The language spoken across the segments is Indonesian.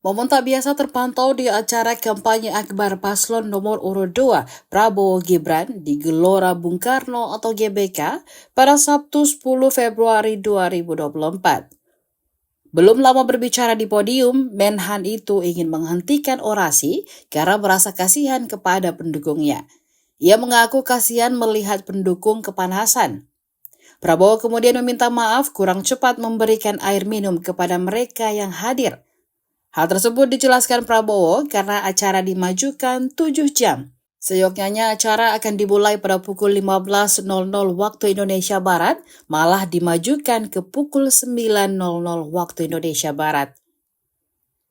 Momen tak biasa terpantau di acara kampanye akbar paslon nomor urut 2 Prabowo Gibran di Gelora Bung Karno atau GBK pada Sabtu 10 Februari 2024. Belum lama berbicara di podium, Menhan itu ingin menghentikan orasi karena merasa kasihan kepada pendukungnya. Ia mengaku kasihan melihat pendukung kepanasan. Prabowo kemudian meminta maaf kurang cepat memberikan air minum kepada mereka yang hadir. Hal tersebut dijelaskan Prabowo karena acara dimajukan 7 jam. Seyogyanya acara akan dimulai pada pukul 15.00 waktu Indonesia Barat, malah dimajukan ke pukul 9.00 waktu Indonesia Barat.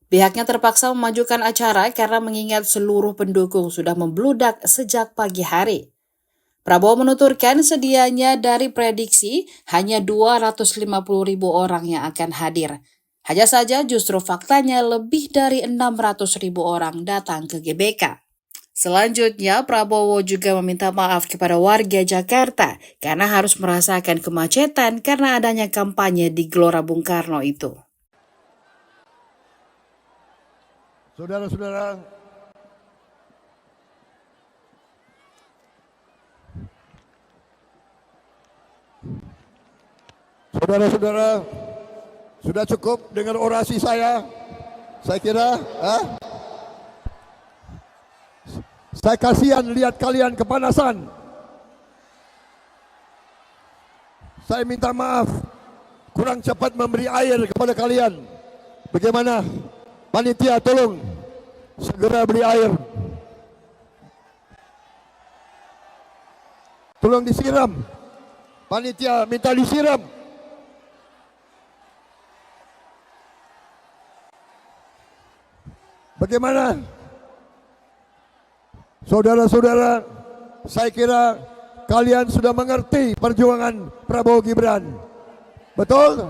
Pihaknya terpaksa memajukan acara karena mengingat seluruh pendukung sudah membludak sejak pagi hari. Prabowo menuturkan sedianya dari prediksi hanya 250.000 orang yang akan hadir. Hanya saja justru faktanya lebih dari 600.000 orang datang ke GBK. Selanjutnya, Prabowo juga meminta maaf kepada warga Jakarta karena harus merasakan kemacetan karena adanya kampanye di Gelora Bung Karno itu. Saudara-saudara, sudah cukup dengan orasi saya kira. Saya kasihan lihat kalian kepanasan. Saya minta maaf kurang cepat memberi air kepada kalian. Bagaimana? Panitia tolong segera beri air. Tolong disiram. Panitia minta disiram. Bagaimana? Saudara-saudara, saya kira kalian sudah mengerti perjuangan Prabowo Gibran. Betul?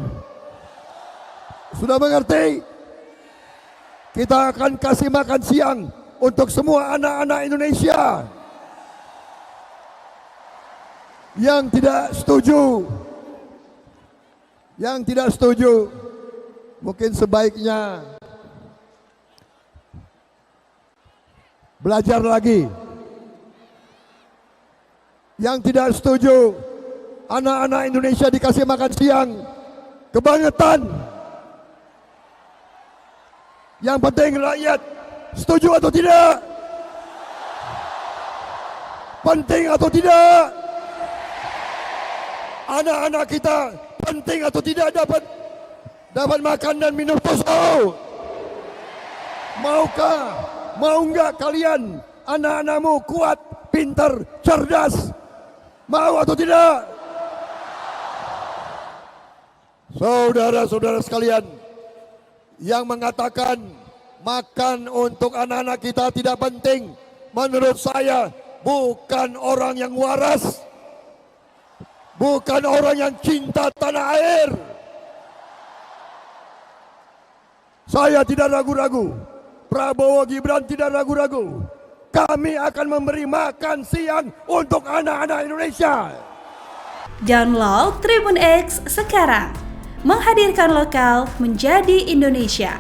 Sudah mengerti? Kita akan kasih makan siang untuk semua anak-anak Indonesia. Yang tidak setuju, mungkin sebaiknya belajar lagi. Yang tidak setuju anak-anak Indonesia dikasih makan siang, kebangetan. Yang penting rakyat setuju atau tidak? Penting atau tidak? Anak-anak kita penting atau tidak dapat makan dan minum susu? Mau enggak kalian anak-anakmu kuat, pintar, cerdas? Mau atau tidak? Saudara-saudara sekalian, yang mengatakan makan untuk anak-anak kita tidak penting, menurut saya bukan orang yang waras, bukan orang yang cinta tanah air. Saya tidak ragu-ragu, Prabowo Gibran tidak ragu-ragu. Kami akan memberi makan siang untuk anak-anak Indonesia. Download Tribun X sekarang, menghadirkan lokal menjadi Indonesia.